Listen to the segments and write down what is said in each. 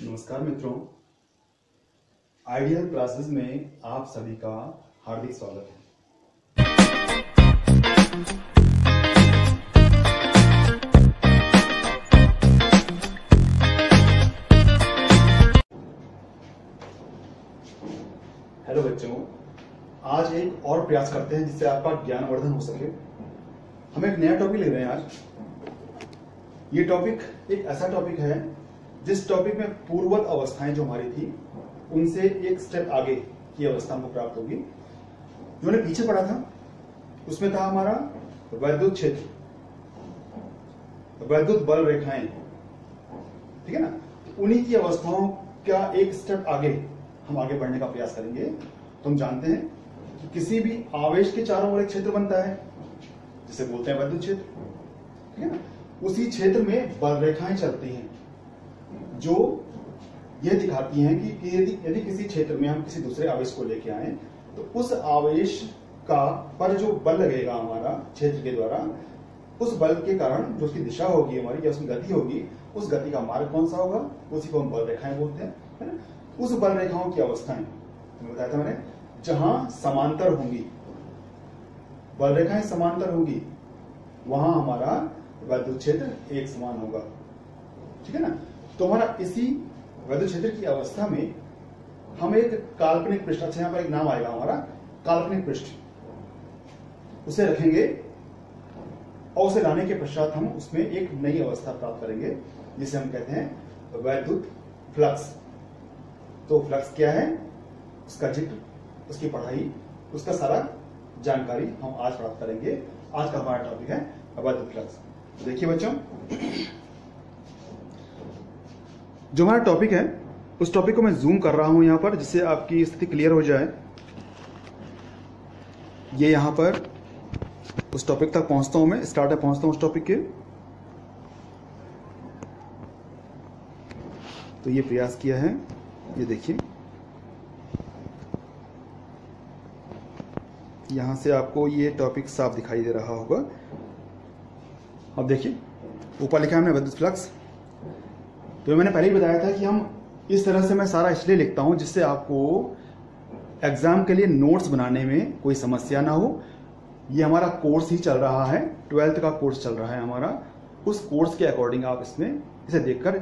नमस्कार मित्रों, ideal classes में आप सभी का हार्दिक स्वागत है। हेलो बच्चों, आज एक और प्रयास करते हैं जिससे आपका ज्ञानवर्धन हो सके। हम एक नया टॉपिक ले रहे हैं आज। ये टॉपिक एक ऐसा टॉपिक है जिस टॉपिक में पूर्ववत अवस्थाएं जो हमारी थी उनसे एक स्टेप आगे की अवस्था हमको प्राप्त होगी। जो हमने पीछे पढ़ा था उसमें था हमारा वैद्युत क्षेत्र, वैद्युत बल रेखाएं, ठीक है ना। उन्हीं की अवस्थाओं का एक स्टेप आगे हम आगे बढ़ने का प्रयास करेंगे। तो हम जानते हैं कि किसी भी आवेश के चारों ओर एक क्षेत्र बनता है जिसे बोलते हैं वैद्युत क्षेत्र, ठीक है ना। उसी क्षेत्र में बल रेखाएं चलती हैं जो यह दिखाती हैं कि यदि किसी क्षेत्र में हम किसी दूसरे आवेश को लेके आए तो उस आवेश का पर जो बल लगेगा हमारा क्षेत्र के द्वारा, उस बल के कारण जो उसकी दिशा होगी हमारी या उसकी गति होगी, उस गति का मार्ग कौन सा होगा, उसी को हम बल रेखाएं बोलते हैं, है ना। उस बल रेखाओं की अवस्थाएं बताया था मैंने, जहां समांतर होंगी, बल रेखाएं समांतर होंगी, वहां हमारा वैद्युत क्षेत्र एक समान होगा, ठीक है ना। तो हमारा इसी वैद्युत क्षेत्र की अवस्था में हम एक काल्पनिक पृष्ठ, अच्छा यहां पर एक नाम आएगा हमारा काल्पनिक पृष्ठ, उसे रखेंगे और उसे लाने के पश्चात हम उसमें एक नई अवस्था प्राप्त करेंगे जिसे हम कहते हैं वैद्युत फ्लक्स। तो फ्लक्स क्या है, उसका जिक्र, उसकी पढ़ाई, उसका सारा जानकारी हम आज प्राप्त करेंगे। आज का हमारा टॉपिक है वैद्युत फ्लक्स। तो देखिए बच्चों, जो हमारा टॉपिक है उस टॉपिक को मैं जूम कर रहा हूं यहां पर जिससे आपकी स्थिति क्लियर हो जाए। ये यहां पर उस टॉपिक तक पहुंचता हूं मैं, स्टार्ट में पहुंचता हूं उस टॉपिक के। तो ये प्रयास किया है, ये देखिए यहां से आपको ये टॉपिक साफ दिखाई दे रहा होगा। अब देखिए ऊपर लिखा है हमने वैद्युत फ्लक्स। तो मैंने पहले ही बताया था कि हम इस तरह से मैं सारा इसलिए लिखता हूं जिससे आपको एग्जाम के लिए नोट्स बनाने में कोई समस्या ना हो। ये हमारा कोर्स ही चल रहा है, 12th का कोर्स चल रहा है हमारा। उस कोर्स के अकॉर्डिंग आप इसमें इसे देखकर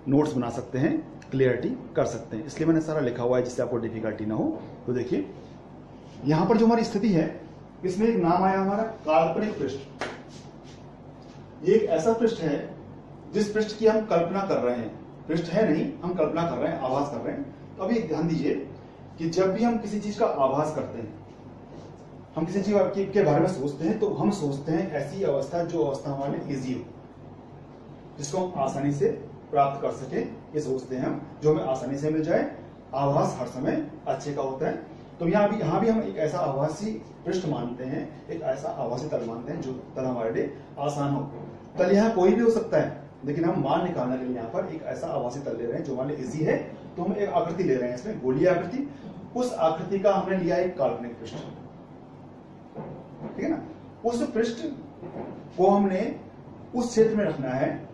नोट्स बना सकते हैं, क्लियरिटी कर सकते हैं, इसलिए मैंने सारा लिखा हुआ है जिससे आपको डिफिकल्टी ना हो। तो देखिए यहां पर जो हमारी स्थिति है इसमें एक नाम आया हमारा काल्पनिक पृष्ठ। ये एक ऐसा पृष्ठ है जिस पृष्ठ की हम कल्पना कर रहे हैं, पृष्ठ है नहीं, हम कल्पना कर रहे हैं, आभास कर रहे हैं। तो अभी ध्यान दीजिए कि जब भी हम किसी चीज का आभास करते हैं, हम किसी चीज के बारे में सोचते हैं, तो हम सोचते हैं ऐसी अवस्था जो अवस्था हमारे लिए इजी हो, जिसको हम आसानी से प्राप्त कर सके, ये सोचते हैं हम, जो हमें आसानी से मिल जाए। आभास हर समय अच्छे का होता है। तो यहाँ भी हम एक ऐसा आभासी पृष्ठ मानते हैं, एक ऐसा आभासी तल मानते हैं जो तल हमारे लिए आसान हो। तल यहाँ कोई भी हो सकता है, लेकिन हम मान निकालने के लिए यहाँ पर एक ऐसा आभासी तल ले रहे हैं जो हमारे लिए इजी है। तो हम एक आकृति ले रहे हैं इसमें, गोलीय आकृति। उस आकृति का हमने लिया एक काल्पनिक पृष्ठ, ठीक है ना। उस पृष्ठ को हमने उस क्षेत्र में रखना है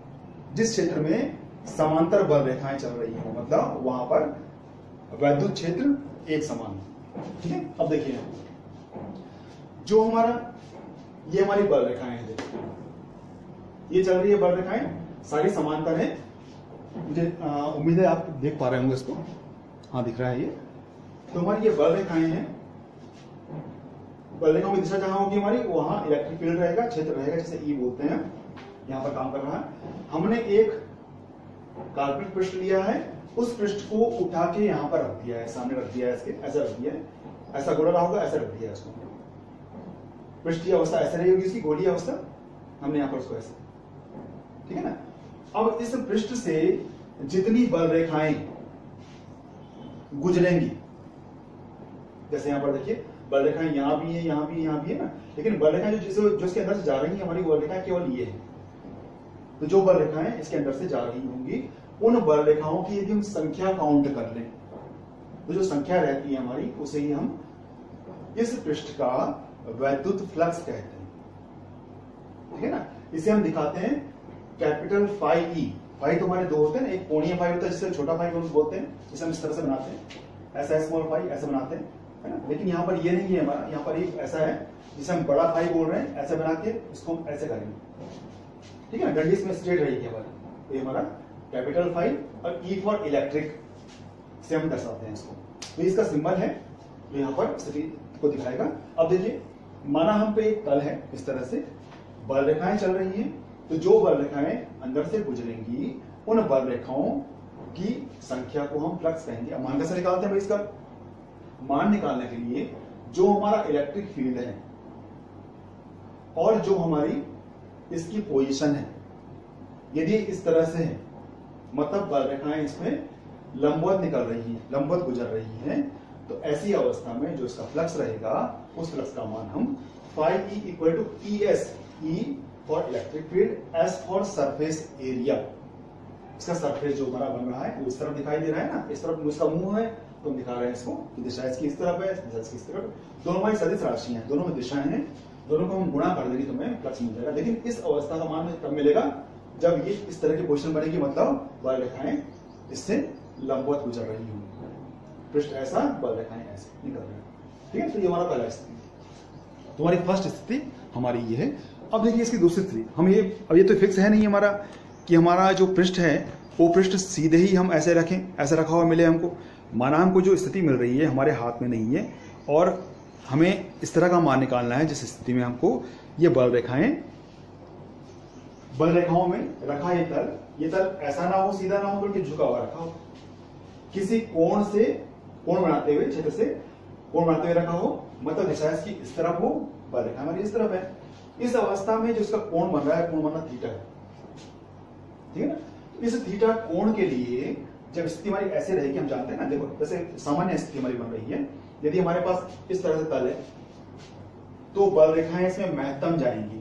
जिस क्षेत्र में समांतर बल रेखाएं चल रही हो, मतलब वहां पर वैद्युत क्षेत्र एक समान, ठीक है। अब देखिए जो हमारा ये हमारी बल रेखाएं हैं, देखिए ये चल रही है बल रेखाएं, सारी समांतर है। मुझे उम्मीद है आप देख पा रहे होंगे इसको, हाँ दिख रहा है ये। तो हमारी ये बल रेखाएं हैं, बल रेखाओं की दिशा जहां होगी हमारी वहां इलेक्ट्रिक फील्ड रहेगा, क्षेत्र रहेगा, जिसे ई बोलते हैं, यहां पर काम कर रहा है। हमने एक काल्पनिक पृष्ठ लिया है, उस पृष्ठ को उठा के यहां पर रख दिया है, सामने रख दिया है, इसके ऐसा रख दिया है, ऐसा गोला रहा होगा, ऐसा रख दिया है इसको। पृष्ठ की अवस्था ऐसे रही होगी, इसकी गोलीय अवस्था, हमने यहां पर उसको ऐसे, ठीक है ना। अब इस पृष्ठ से जितनी बल रेखाएं गुजरेंगी, जैसे यहां पर देखिए बल रेखाएं यहां भी है, यहां भी, यहां भी है ना, लेकिन बल रेखाएं जो इसके अंदर से जा रही है, हमारी बल रेखाएं केवल ये है। तो जो बल रेखाएं इसके अंदर से जा रही होंगी, उन बल रेखाओं की यदि हम संख्या काउंट कर लें, तो जो संख्या रहती है हमारी, उसे ही हम इस पृष्ठ का वैद्युत फ्लक्स कहते हैं, ठीक है ना। इसे हम दिखाते हैं कैपिटल फाई ई, फाई तो हमारे दो होते हैं ना, एक कोणीय फाई होता है जिसे छोटा फाई बोलते हैं, जिसे हम इस तरह से बनाते हैं, ऐसा स्मॉल फाई ऐसे बनाते हैं, है ना। लेकिन यहाँ पर ये नहीं है हमारा, यहाँ पर एक ऐसा है जिसे हम बड़ा फाई बोल रहे हैं, ऐसे बना के इसको हम ऐसे करेंगे, ठीक है ना, डंडी इसमें स्ट्रेट रहेगी हमारी। तो ये हमारा कैपिटल फाई और ई फॉर इलेक्ट्रिक से हम दर्शाते हैं इसको। तो इसका सिंबल है, तो यहाँ पर स्थिति को दिखाएगा। अब देखिए, माना हम पे एक तल है, इस तरह से बल रेखाएं चल रही हैं, तो जो बल रेखाएं अंदर से गुजरेंगी उन बल रेखाओं की संख्या को हम फ्लक्स कहेंगे। अब मान कैसे निकालते हैं भाई? इसका मान निकालने के लिए जो हमारा इलेक्ट्रिक फील्ड है और जो हमारी इसकी पोजीशन है, यदि इस तरह से है, मतलब बल रेखाएं इसमें लंबवत निकल रही हैं, लंबवत गुजर रही हैं, तो ऐसी अवस्था में जो इसका फ्लक्स रहेगा, उस फ्लक्स का मान हम phi E equal to E S, E for electric field, S for surface area. इसका सरफेस जो हमारा बन रहा है वो इस तरफ दिखाई दे रहा है ना, इस तरफ इसका मुंह है, तो हम दिखा रहे हैं इसको कि दिशा इसकी इस तरफ है, दिशा इसकी इस तरफ। दोनों हमारी सदिश राशियां हैं, दोनों में दिशाएं हैं, दोनों को हम गुणा कर देंगे तो हमें फ्लक्स मिल जाएगा। लेकिन इस अवस्था का मान तब मिलेगा जब ये इस तरह की पोजीशन बनेगी, मतलब बल रेखाएं इससे लंबवत गुजर रही होंगी, पृष्ठ ऐसा, बल रेखाएं ऐसे निकल रही है, ठीक है। तो ये हमारा पहला स्थिति, तुम्हारी फर्स्ट स्थिति हमारी ये है। अब देखिए इसकी दूसरी स्थिति, हम ये, अब ये तो फिक्स है नहीं हमारा कि हमारा जो पृष्ठ है वो पृष्ठ सीधे ही हम ऐसे रखें, ऐसा रखा हुआ मिले हमको। माना हमको जो स्थिति मिल रही है हमारे हाथ में नहीं है और हमें इस तरह का मान निकालना है जिस स्थिति में हमको ये बल रेखाओं में रखा ये तल ऐसा ना हो, सीधा ना हो, बल्कि झुका हुआ रखा हो, किसी कोण से, कोण बनाते हुए, क्षेत्र से कोण बनाते हुए रखा हो, मतलब दिशा इसकी इस तरफ हो, बल रेखा हमारी इस तरफ है। इस अवस्था में जो इसका कोण बन रहा है, कोण बनना थीटा है, ठीक है ना। तो इस थीटा कोण के लिए जब स्थिति हमारी ऐसे रहेगी, हम जानते हैं ना, देखो जैसे सामान्य स्थिति हमारी बन रही है, यदि हमारे पास इस तरह से तल है तो बल रेखाएं इसमें महत्तम जाएंगी।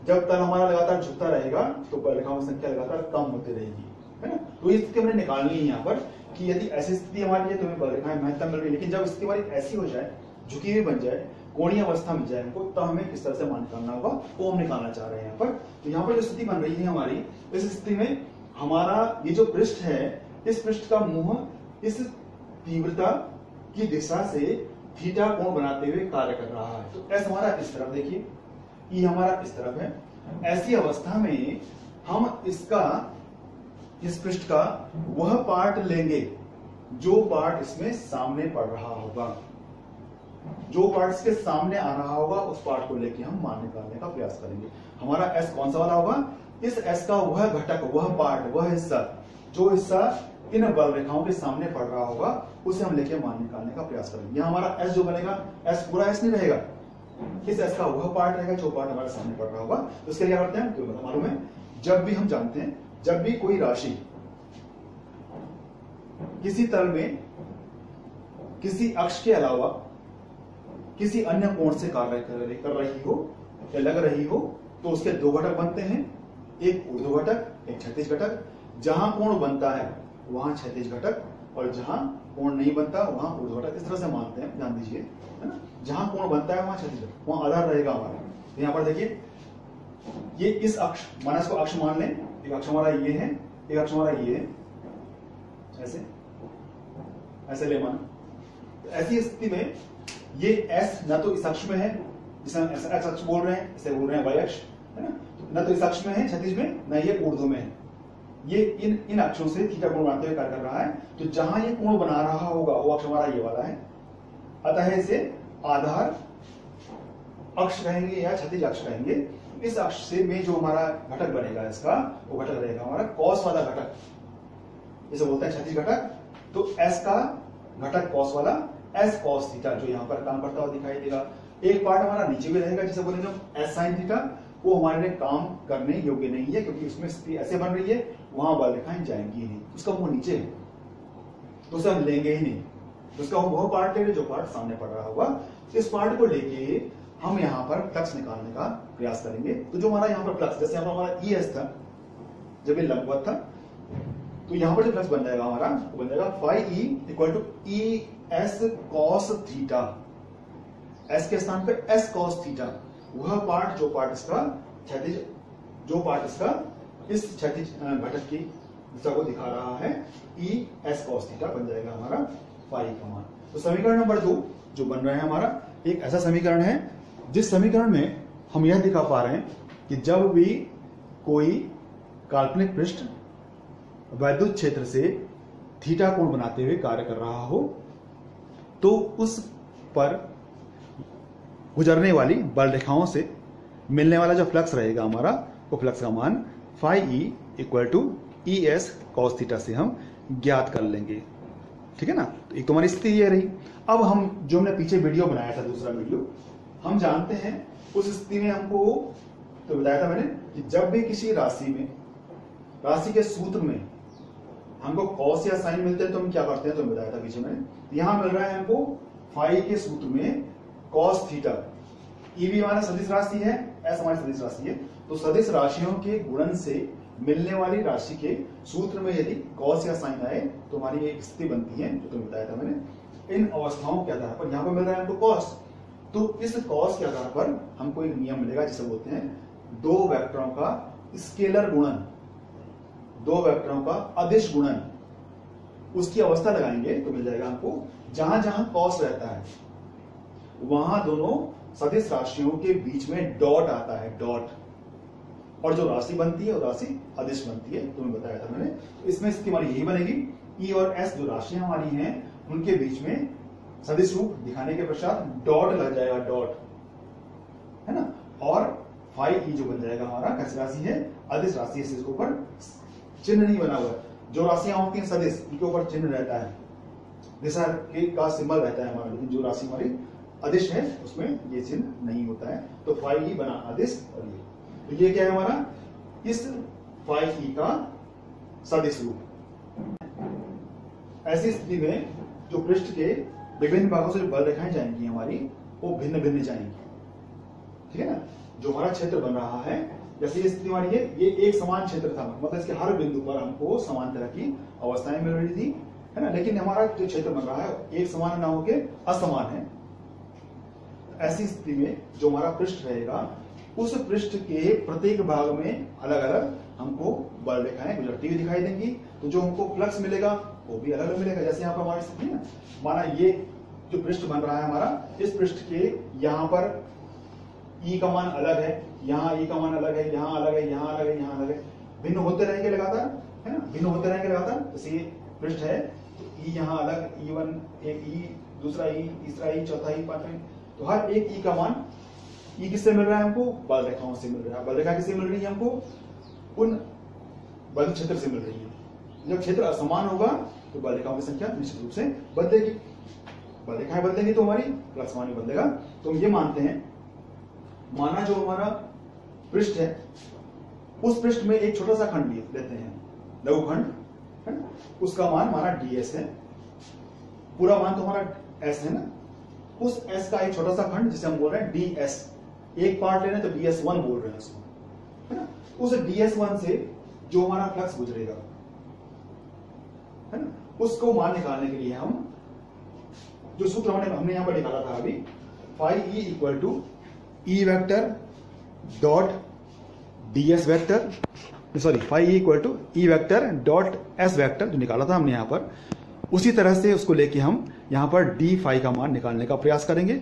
जब तल हमारा लगातार झुकता रहेगा तो बल रेखाओं की संख्या लगातार कम होती रहेगी, है ना। तो ये स्थिति हमने निकालनी है यहाँ पर कि यदि ऐसी स्थिति हमारी है तो हमें बल रेखाएं महत्तम मिल रही है। लेकिन जब स्थिति हमारी ऐसी हो जाए, झुकी हुई बन जाए, कोणीय अवस्था मिल जाए हमको, तब हमें किस तरह से मान निकालना होगा, वो हम निकालना चाह रहे हैं यहाँ पर। तो यहाँ पर जो स्थिति बन रही है हमारी, इस स्थिति में हमारा ये जो पृष्ठ है, इस पृष्ठ का मुंह इस तीव्रता की दिशा से थीटा कोण बनाते हुए कार्य कर रहा है। तो एस हमारा इस तरफ, देखिए ई हमारा इस तरफ है। ऐसी अवस्था में हम इसका, इस पृष्ठ का वह पार्ट लेंगे जो पार्ट इसमें सामने पड़ रहा होगा, जो पार्ट इसके सामने आ रहा होगा, उस पार्ट को लेके हम मान निकालने का प्रयास करेंगे। हमारा एस कौन सा वाला होगा? इस एस का वह घटक, वह पार्ट, वह हिस्सा, जो हिस्सा इन बल रेखाओं के सामने पड़ रहा होगा, उसे हम लेके मान निकालने का प्रयास करेंगे। यहाँ हमारा एस जो बनेगा, एस पूरा एस नहीं रहेगा, इस एस का वह पार्ट रहेगा जो पार्ट हमारे सामने पड़ रहा होगा। तो इसके लिए क्या करते हैं, तो मालूम है, जब भी हम जानते हैं, जब भी कोई राशि किसी तल में किसी अक्ष के अलावा किसी अन्य कोण से कार्य कर रही हो या लग रही हो, तो उसके दो घटक बनते हैं, एक ऊर्ध्व घटक, एक क्षैतिज घटक। जहां कोण बनता है वहां क्षैतिज घटक, और जहां कोण नहीं बनता वहां ऊर्ध्व घटक। इस तरह से मानते हैं, ध्यान दीजिए, है ना। जहां कोण बनता है वहां क्षैतिज घटक, वहां आधार रहेगा हमारा। तो यहां पर देखिए, ये इस अक्ष, माना इसको अक्ष मान लें, एक अक्ष हमारा ये है, एक अक्ष हमारा ये है, ऐसे ऐसे ले माना। तो ऐसी स्थिति में ये एस न तो इस अक्ष में है, जिसे हम एक्स अक्ष बोल रहे हैं, इसे बोल रहे हैं वाई अक्ष, है ना। न तो इस अक्ष में है क्षैतिज में, न ये ऊर्ध्व में है। ये इन अक्षों से थीटा कोण बनाते हुए कार्य कर रहा है। तो जहां ये कोण बना रहा होगा वो अक्ष हमारा ये वाला है, अतः इसे आधार अक्ष कहेंगे या क्षैतिज अक्ष कहेंगे। इस अक्ष से में जो हमारा घटक बनेगा इसका, वो घटक रहेगा हमारा कॉस वाला घटक, जिसे बोलते हैं क्षैतिज घटक। तो एस का घटक कॉस वाला, एस कॉस थीटा, जो यहाँ पर काम करता हुआ दिखाई देगा। एक पार्ट हमारा नीचे भी रहेगा, जिसे बोलेंगे हम एस साइन थीटा। वो हमारे लिए काम करने योग्य नहीं है, क्योंकि उसमें स्थिति ऐसे बन रही है, वहां बल रेखाएं जाएंगी नहीं, उसका मुंह नीचे है, तो उसे हम लेंगे ही नहीं। उसका वो पार्ट लेंगे जो पार्ट सामने पड़ रहा होगा। इस पार्ट को लेके हम यहाँ पर फ्लक्स निकालने का प्रयास करेंगे। तो जो हमारा यहाँ पर फ्लक्स, जैसे हमारा ई एस था जब ये लंबवत था, तो यहाँ पर जो फ्लक्स बन जाएगा हमारा, वो बन जाएगा phi E equal to E S cos theta. S के स्थान पे एस कॉस थीटा, वह पार्ट जो पार्ट इसका क्षैतिज, जो पार्ट इसका इस क्षैतिज घटक की दिशा को दिखा रहा है ई एस कॉस थीटा बन जाएगा हमारा फाई का मान। तो समीकरण नंबर 2 जो बन रहा है हमारा एक ऐसा समीकरण है जिस समीकरण में हम यह दिखा पा रहे हैं कि जब भी कोई काल्पनिक पृष्ठ वैद्युत क्षेत्र से थीटा कोण बनाते हुए कार्य कर रहा हो तो उस पर गुजरने वाली बल रेखाओं से मिलने वाला जो फ्लक्स रहेगा हमारा वो फ्लक्स का मान phi E equal to E S cos theta से हम ज्ञात कर लेंगे। ठीक है ना। तो एक तो हमारी स्थिति ये रही। अब हम जो हमने पीछे वीडियो बनाया था दूसरा वीडियो, हम जानते हैं उस स्थिति में हमको तो बताया था मैंने कि जब भी किसी राशि के सूत्र में हमको कॉस या साइन मिलते हैं तो हम क्या करते हैं, तो बताया था पीछे मैंने। यहां मिल रहा है हमको फाई के सूत्र में कॉस थीटा। ई भी हमारा सदिश राशि है, एस हमारी सदिश राशि है, तो सदिश राशियों के गुणन से मिलने वाली राशि के सूत्र में यदि कॉस या साइन आए तो हमारी एक स्थिति बनती है जो तुम्हें बताया था मैंने। इन अवस्थाओं के आधार पर यहां पर मिल रहा है हमको कॉस, तो इस कॉस के आधार पर हमको एक नियम मिलेगा जिसे बोलते हैं दो वेक्टरों का स्केलर गुणन, दो वेक्टरों का अदिश गुणन। उसकी अवस्था लगाएंगे तो मिल जाएगा हमको जहां जहां कॉस रहता है वहां दोनों सदिश राशियों के बीच में डॉट आता है, डॉट, और जो राशि बनती है वो राशि अदिश बनती है, तुम्हें बताया था मैंने। तो इसमें स्थिति हमारी यही बनेगी, ई और एस जो राशियां हमारी हैं उनके बीच में सदिश रूप दिखाने के पश्चात डॉट लग जाएगा, डॉट, है ना। और फाई ई जो बन जाएगा हमारा कैसी राशि है, अदिश राशि है, इसके ऊपर चिन्ह नहीं बना हुआ है। जो राशियां होती हैं सदिश उनके ऊपर चिन्ह रहता है, दिशा के का सिंबल रहता है हमारा, लेकिन जो राशि हमारी अदिश है उसमें ये चिन्ह नहीं होता है। तो फाई ई बना अदिश और ये, तो ये क्या है हमारा, इस फाई ई का सदिश रूप। ऐसी स्थिति में जो पृष्ठ के विभिन्न भागों से जो बल रेखाएं जाएंगी हमारी वो भिन्न भिन्न जाएंगी। ठीक है ना। जो हमारा क्षेत्र बन रहा है, जैसे ये स्थिति हमारी है, ये एक समान क्षेत्र था, मतलब इसके हर बिंदु पर हमको समान तरह की अवस्थाएं मिल रही थी, है ना। लेकिन हमारा जो क्षेत्र बन रहा है एक समान ना होकर असमान है। ऐसी स्थिति में जो हमारा पृष्ठ रहेगा उस पृष्ठ के प्रत्येक भाग में अलग अलग हमको बल रेखाएं गुजरती हुई दिखाई देंगी। तो जो हमको फ्लक्स मिलेगा वो भी अलग अलग मिलेगा। जैसे यहाँ पर हमारी स्थिति है ना, माना ये जो पृष्ठ बन रहा है हमारा, इस पृष्ठ के यहाँ पर ई का मान अलग है, यहाँ ई का मान अलग है, यहाँ अलग है, यहाँ अलग है, यहाँ अलग है, भिन्न होते रहेंगे लगातार, है ना, भिन्न होते रहेंगे लगातार। जैसे ये पृष्ठ है तो ई यहाँ अलग, E1 एक ई, दूसरा ई, तीसरा ई, चौथा ई, पांचवा, तो हर एक ई का मान, ई किससे मिल रहा है हमको, बल रेखाओं से मिल रहा है। बल रेखा किससे मिल रही है हमको, उन बल क्षेत्र से मिल रही है। जब क्षेत्र असमान होगा तो बल रेखाओं की संख्या निश्चित रूप से बदलेगी, बल रेखाएं बदलेंगी तो हमारी फ्लक्स मान भी बदलेगा। तो हम ये मानते हैं, माना जो हमारा पृष्ठ है उस पृष्ठ में एक छोटा सा खंड लेते हैं, लघुखंड, है ना, उसका मान हमारा ds है, पूरा मान तो हमारा s है ना। उस s का एक छोटा सा खंड जिसे हम बोल रहे हैं ds, एक पार्ट ले रहे हैं तो ds1 बोल रहे हैं उसको, है ना। उस ds1 से जो हमारा फ्लक्स गुजरेगा, है ना, उसको मान निकालने के लिए हम जो सूत्र हमने यहां पर निकाला था अभी, phi E equal to E vector dot ds vector, sorry phi E equal to E vector dot s vector जो निकाला था हमने यहां पर, उसी तरह से उसको लेके हम यहां पर d फाई का मान निकालने का प्रयास करेंगे।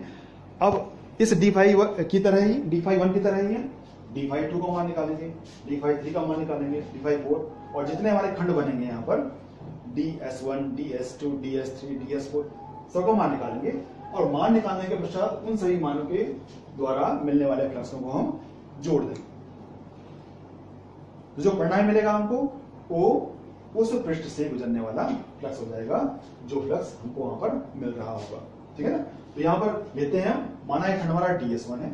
अब इस d फाई की तरह ही, d फाई 1 की तरह ही है, d फाई 2 का मान निकालेंगे, d फाई 3 का मान निकालेंगे, d फाई 4, और जितने हमारे खंड बनेंगे यहां पर ds1 ds2 ds3 ds4 सबका मान निकालेंगे। और मान निकालने के पश्चात उन सभी मानों के द्वारा मिलने वाले फ्लक्सों को हम जोड़ देंगे। तो जो परिणाम मिलेगा हमको वो उस पृष्ठ से गुजरने वाला फ्लक्स हो जाएगा, जो फ्लक्स हमको वहां पर मिल रहा होगा। ठीक है ना। तो यहां पर लेते हैं, माना एक खंड हमारा ds1 है,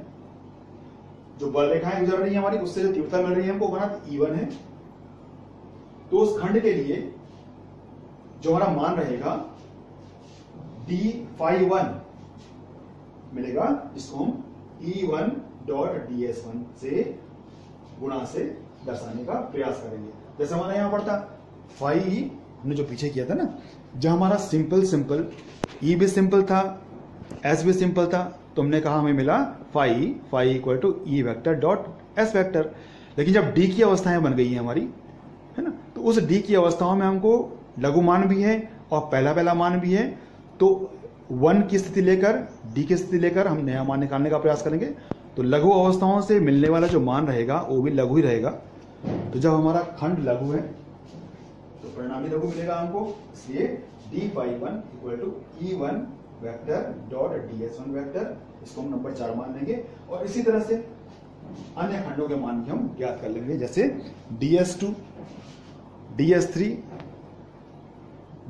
जो बल रेखाएं गुजर रही है हमारी उससे जो तीव्रता मिल रही है हमको माना E1 है। तो उस खंड के लिए जो हमारा मान रहेगा d फाई 1 मिलेगा, जिसको हम E1 डॉट ds1 से गुणा से दर्शाने का प्रयास करेंगे। जैसे हमारा यहां पर था फाई ई, हमने जो पीछे किया था ना, जब हमारा सिंपल ई भी सिंपल था, एस भी सिंपल था, तो हमने कहा हमें मिला phi equal to E vector dot S vector. लेकिन जब डी की अवस्थाएं बन गई हैं हमारी, है ना, तो उस डी की अवस्थाओं में हमको लघु मान भी है और पहला मान भी है, तो 1 की स्थिति लेकर डी की स्थिति लेकर हम नया मान निकालने का प्रयास करेंगे। तो लघु अवस्थाओं से मिलने वाला जो मान रहेगा वो भी लघु ही रहेगा। तो जब हमारा खंड लघु है तो परिणामी लघु मिलेगा हमको, इसलिए d∅1 equal to E1 vector dot ds1 vector, इसको हम नंबर 4 मान लेंगे। और इसी तरह से अन्य खंडों के मान भी हम ज्ञात कर लेंगे, जैसे ds2, ds3,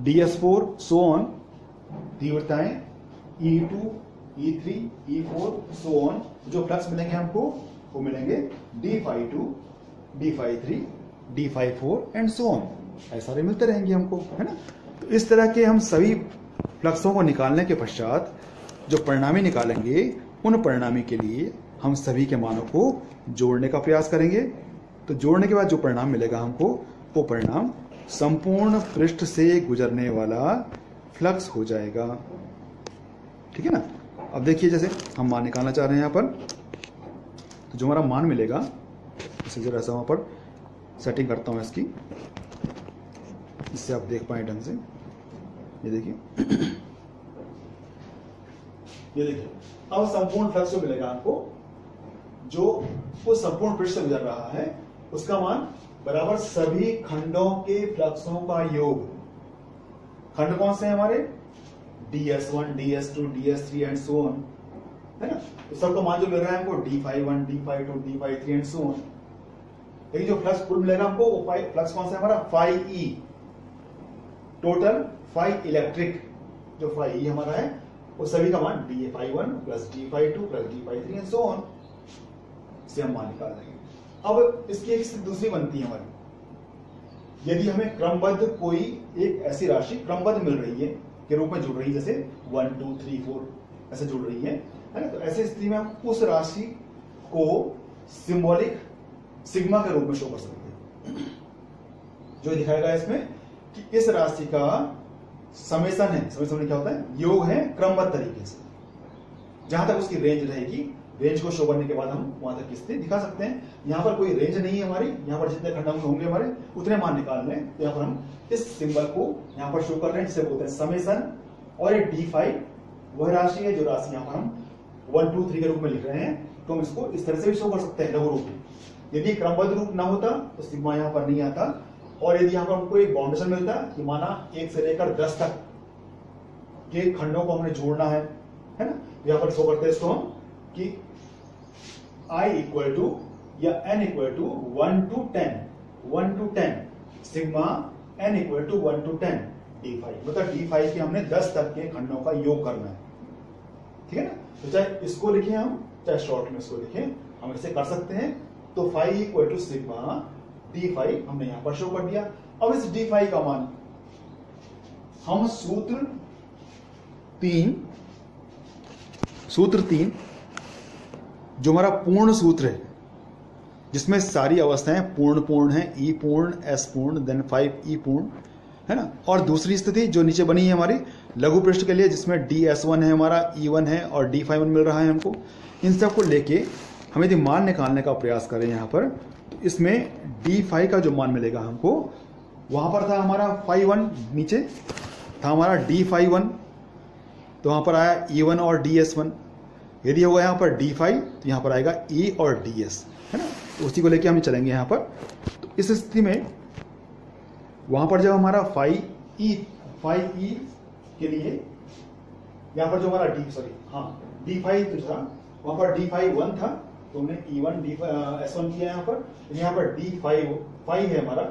ds4 so on, तीव्रताएं E2, E3, E4 so on. जो फ्लक्स मिलेंगे हमको वो मिलेंगे d∅2, d∅3, d∅4 and so on, ऐसा सारे मिलते रहेंगे हमको, है ना। तो इस तरह के हम सभी फ्लक्सों को निकालने के पश्चात जो परिणामी निकालेंगे, उन परिणामी के लिए हम सभी के मानों को जोड़ने का प्रयास करेंगे। तो जोड़ने के बाद जो परिणाम मिलेगा हमको, वो परिणाम संपूर्ण पृष्ठ से गुजरने वाला फ्लक्स हो जाएगा, ठीक है ना। अब देखिए, जैसे हम मान निकालना चाह रहे हैं यहाँ पर, तो जो हमारा मान मिलेगा, इसे जरा सा वहां पर सेटिंग करता हूं इसकी, इससे आप देख पाए ढंग से। ये देखिए ये देखिए, अब संपूर्ण फ्लक्स जो मिलेगा आपको, जो उस संपूर्ण पृष्ठ से गुजर रहा है, उसका मान बराबर सभी खंडों के फ्लक्सों का योग। खंड कौन से हैं हमारे? ds1, ds2, ds3 and so on, है ना। तो सबका मान जो मिल रहा है हमको d∅1, d∅2, d∅3 and so on. लेकिन जो फ्लक्स पूर्व मिलेगा हमको, वो फ्लक्स कौन सा है हमारा? φe, टोटल φ इलेक्ट्रिक जो φe हमारा है, वो सभी का मान d∅1 plus d∅2 plus d∅3 and so on, से हम मान निकाल देंगे। अब इसकी एक स्थिति दूसरी बनती है हमारी, यदि हमें क्रमबद्ध कोई एक ऐसी राशि क्रमबद्ध मिल रही है के रूप में जुड़ रही है, जैसे 1 2 3 4 ऐसे जुड़ रही है ना, तो ऐसी स्थिति में हम उस राशि को सिंबॉलिक सिग्मा के रूप में शो कर सकते हैं, जो दिखाएगा इसमें कि इस राशि का समेशन है। समेशन क्या होता है? योग है क्रमबद्ध तरीके से। जहां तक उसकी रेंज रहेगी, रेंज को शो करने के बाद हम वहां तक की स्थिति दिखा सकते हैं। यहां पर कोई रेंज नहीं है हमारी, यहां पर जितने खंड होंगे हमारे उतने मान निकालने हैं। तो यहां पर हम इस सिंबल को यहां पर शो कर रहे हैं, जिसे बोलते हैं समेशन। और ये d∅ वह राशि है जो राशि यहां पर हम 1 2 3 के रूप में लिख रहे हैं, तो हम इसको इस तरह से भी शो कर सकते हैं, लघु रूप में। यदि क्रमबद्ध रूप ना होता तो सिग्मा यहां पर नहीं आता। और यदि यहां पर हमको एक बाउंडेशन मिलता कि माना 1 से लेकर 10 तक के खंडों को हमने जोड़ना है ना, यहां पर शो करते हैं इसको हम कि I इक्वल टू या n equal to 1 to 10 sigma n equal to 1 to 10 d∅, मतलब d∅ के हमने 10 तक के खंडों का योग करना है, ठीक है ना। तो चाहे इसको लिखें हम, चाहे शॉर्ट में इसको लिखें, हम इसे कर सकते हैं। तो φ इक्वल टू सिग्मा d∅ हमने यहां पर शो कर दिया। अब इस d∅ का मान हम सूत्र 3 जो हमारा पूर्ण सूत्र है, जिसमें सारी अवस्थाएं पूर्ण हैं, ई पूर्ण, एस पूर्ण, देन 5e पूर्ण, है ना। और दूसरी स्थिति जो नीचे बनी है हमारी लघु पृष्ठ के लिए, जिसमें ds1 है हमारा, e1 है और d∅1 मिल रहा है हमको। इन सब को लेके हम यदि मान निकालने का प्रयास करें यहाँ पर, तो इसमें d∅ का जो मान मिलेगा हमको, वहां पर था हमारा φ1, नीचे था हमारा d∅1, तो वहां पर आया e1 और ds1। यदि होगा यहाँ पर d∅, तो यहाँ पर आएगा e और ds, है ना। तो उसी को लेके हम चलेंगे यहाँ पर। तो इस स्थिति में वहां पर जब हमारा φe के लिए यहाँ पर जो हमारा d∅ तो था, वहां पर d∅1 था, तो हमने e1 s1 किया यहाँ पर। यहाँ पर d∅ है हमारा,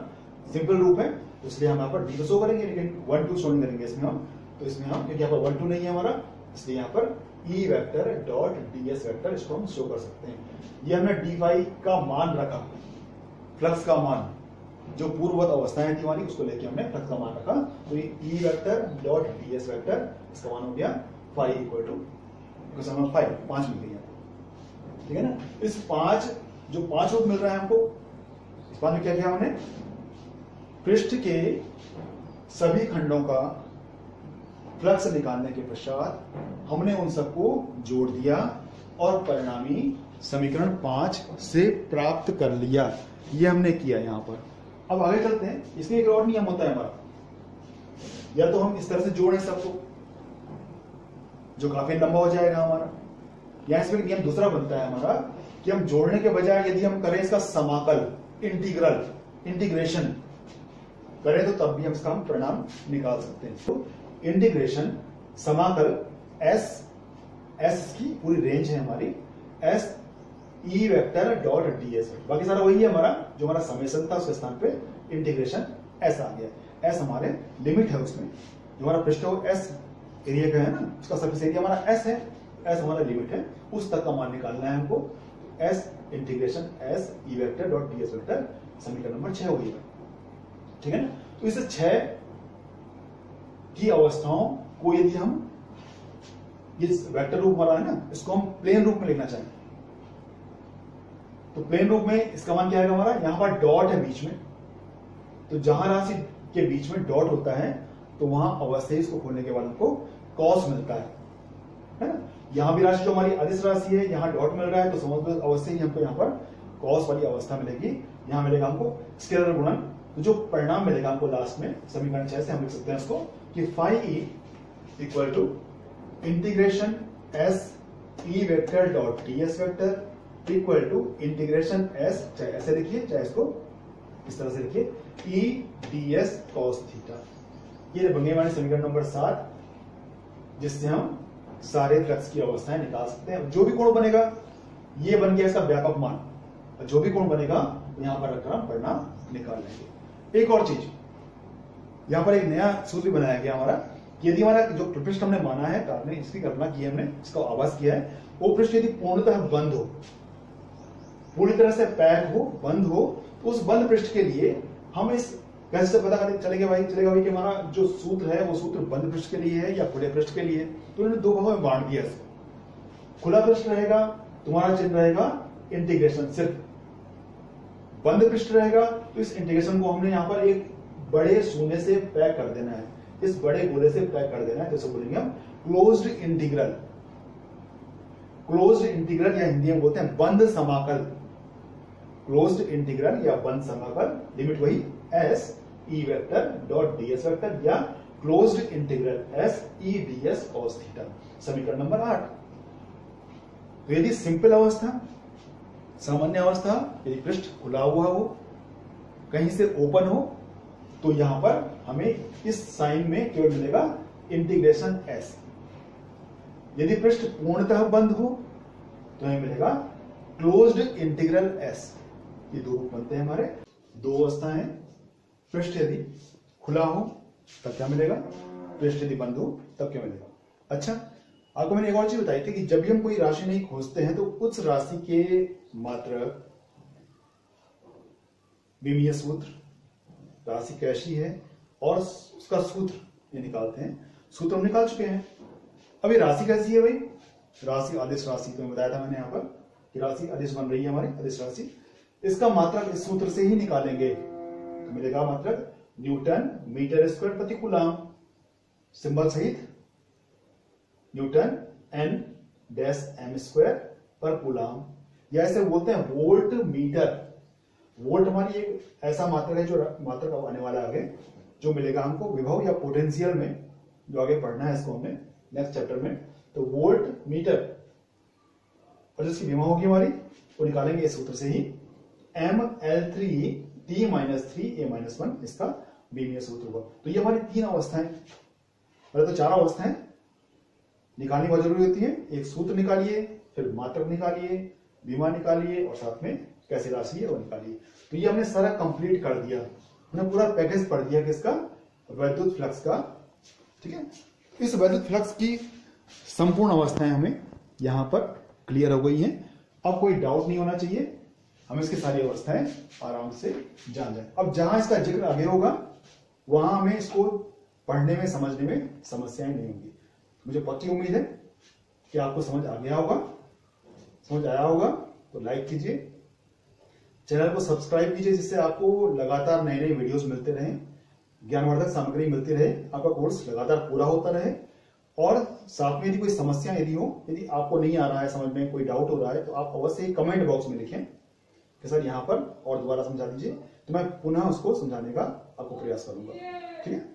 सिंपल रूप है, तो इसलिए हम यहाँ पर d को शो करेंगे, लेकिन 1 2 शो नहीं करेंगे इसमें हम। तो इसमें हम, क्योंकि यहाँ पर 1 2 नहीं है हमारा, इसलिए यहाँ पर E vector dot ds vector इसको हम शो कर सकते हैं। ये हमने d∅ का मान रखा, फ्लक्स का मान, जो पूर्ववत अवस्थाएं थी हमारी, उसको लेके हमने फ्लक्स का मान रखा। तो ये E vector dot ds vector, इसका मान हो गया φ इक्वल टू 5 मिल गई, ठीक है ना। इस 5 रूप मिल रहा है हमको, इस बात में क्या किया हमने? पृष्ठ के सभी खंडों का फ्लक्स निकालने के पश्चात हमने उन सबको जोड़ दिया और परिणामी समीकरण 5 से प्राप्त कर लिया। ये हमने किया यहाँ पर। अब आगे चलते हैं, इसमें एक और नियम होता है हमारा, या तो हम इस तरह से जोड़ें सबको जो काफी लंबा हो जाएगा हमारा, या इसमें एक नियम दूसरा बनता है हमारा कि हम जोड़ने के बजाय यदि हम करें इसका समाकल, इंटीग्रेशन करें तो तब भी हम इसका परिणाम निकाल सकते हैं। तो इंटीग्रेशन समाकल एस की पूरी रेंज है हमारी, S E vector dot ds, बाकी सारा वही है हमारा, जो हमारा समेशन था उसके स्थान पे इंटीग्रेशन एस आ गया। एस हमारे लिमिट है, उसमें जो हमारा पृष्ठ एस एरिया का है ना, उसका सरफेस एरिया हमारा एस है, एस हमारा लिमिट है, उस तक का मान निकालना है हमको। S integration S E vector dot ds vector, समीकरण नंबर 6 हो गया, ठीक है ना। तो इस 6 की अवस्थाओं को यदि हम इस वेक्टर रूप वाला है ना, इसको हम प्लेन रूप में लिखना चाहें तो प्लेन रूप में इसका मान क्या है हमारा, यहां पर डॉट है बीच में, तो जहां राशि के बीच में डॉट होता है तो वहां अवश्य इसको खोलने के बाद हमको कॉस मिलता है ना। यहां भी राशि जो हमारी अदिश राशि है, यहां डॉट मिल रहा है तो समझ लो अवश्य ही हमको यहाँ पर कॉस वाली अवस्था मिलेगी। यहां मिलेगा हमको स्केलर गुणन, तो जो परिणाम मिलेगा हमको लास्ट में समीकरण 6 से हम लिख सकते हैं उसको कि phi E equal to integration S E vector dot ds vector equal to integration S, चाहे ऐसे लिखिए चाहे इसको इस तरह से लिखिए, ई ds cos थीटा। ये बन गई हमारी समीकरण नंबर 7, जिससे हम सारे फ्लक्स की अवस्थाएं निकाल सकते हैं। जो भी कोण बनेगा ये बन गया इसका व्यापक मान, और जो भी कोण बनेगा यहां पर रखकर हम परिणाम निकाल लेंगे। एक और चीज, यहां पर एक नया सूत्र बनाया गया हमारा, यदि हमारा जो पृष्ठ हमने माना है, आपने इसकी कल्पना की है, हमने इसका आभास किया है, वो पृष्ठ यदि पूर्णतः बंद हो, पूरी तरह से पैक हो, बंद हो, तो उस बंद पृष्ठ के लिए हम इस कैसे पता करने चलेगा भाई कि हमारा जो सूत्र है वो सूत्र बंद पृष्ठ के लिए है या खुले पृष्ठ के लिए। तो उन्होंने दो भागों में बांट दिया इसको। खुला पृष्ठ रहेगा, तुम्हारा चिन्ह रहेगा इंटीग्रेशन, सिर्फ बंद पृष्ठ रहेगा तो इस इंटीग्रेशन को हमने यहां पर एक बड़े शून्य से पैक कर देना है, इस बड़े गोले से पैक कर देना है, जैसे बोलेंगे हम क्लोज्ड इंटीग्रल। क्लोज्ड इंटीग्रल या हिंदी में बोलते हैं बंद समाकल, क्लोज्ड इंटीग्रल या बंद समाकल, लिमिट वही S E vector dot ds vector या closed integral S E ds cos theta, समीकरण नंबर 8। तो यदि सिंपल अवस्था, सामान्य अवस्था, यदि पृष्ठ खुला हुआ हो, कहीं से ओपन हो, तो यहां पर हमें इस साइन में केवल मिलेगा इंटीग्रेशन एस। यदि पृष्ठ पूर्णतः बंद हो तो हमें मिलेगा क्लोज्ड इंटीग्रल एस। ये दो रूप बनते हैं हमारे, दो अवस्था है। पृष्ठ यदि खुला हो तब क्या मिलेगा, पृष्ठ यदि बंद हो तब क्या मिलेगा। अच्छा, आपको मैंने एक और चीज बताई थी कि जब भी हम कोई राशि नहीं खोजते हैं तो उस राशि के मात्रक, विमीय सूत्र, राशि कैसी है और उसका सूत्र ये निकालते हैं। सूत्र हम निकाल चुके हैं। अभी राशि कैसी है भाई, राशि अदिश राशि, तो बताया था मैंने यहाँ पर कि राशि अदिश बन रही है हमारी, अदिश राशि। इसका मात्रक इस सूत्र से ही निकालेंगे तो मिलेगा मात्रक न्यूटन मीटर स्क्वायर प्रति कूलम, सिंबल सहित newton N dash M square पर कूलम, या ऐसे बोलते हैं वोल्ट मीटर। वोल्ट हमारी एक ऐसा मात्रक है जो मात्रक आने वाला है आगे, जो मिलेगा हमको विभव या पोटेंशियल में, जो आगे पढ़ना है इसको हमने नेक्स्ट चैप्टर में। तो वोल्ट मीटर, और जिसकी विभव होगी हमारी वो निकालेंगे इस सूत्र से ही, ML3 T - 3 A - 1 इसका विमीय सूत्र होगा। तो ये हमारी तीन अवस्थाएं, मतलब तो चार अवस्थाएं निकालनी बहुत जरूरी होती है। एक सूत्र निकालिए, फिर मात्रक निकालिए, विमा निकालिए, और साथ में कैसे राशि है वो निकालिए। तो ये हमने सारा कंप्लीट कर दिया, हमने पूरा पैकेज पढ़ दिया किसका, वैद्युत फ्लक्स का। ठीक है, इस वैद्युत फ्लक्स की संपूर्ण अवस्थाएं हमें यहां पर क्लियर हो गई हैं। अब कोई डाउट नहीं होना चाहिए, हम इसकी सारी अवस्थाएं आराम से जान जाए। अब जहां इसका जिक्र आगे होगा वहां हमें इसको पढ़ने में, समझने में समस्याएं नहीं होंगी। मुझे पक्की उम्मीद है कि आपको समझ आ गया होगा। समझ आया होगा तो लाइक कीजिए, चैनल को सब्सक्राइब कीजिए, जिससे आपको लगातार नए नए वीडियोस मिलते रहें, ज्ञानवर्धक सामग्री मिलती रहे, आपका कोर्स लगातार पूरा होता रहे। और साथ में यदि कोई समस्या यदि हो, यदि आपको नहीं आ रहा है समझ में, कोई डाउट हो रहा है, तो आप अवश्य कमेंट बॉक्स में लिखें, कि सर यहाँ पर और दोबारा समझा दीजिए, तो मैं पुनः उसको समझाने का आपको प्रयास करूंगा। ठीक है।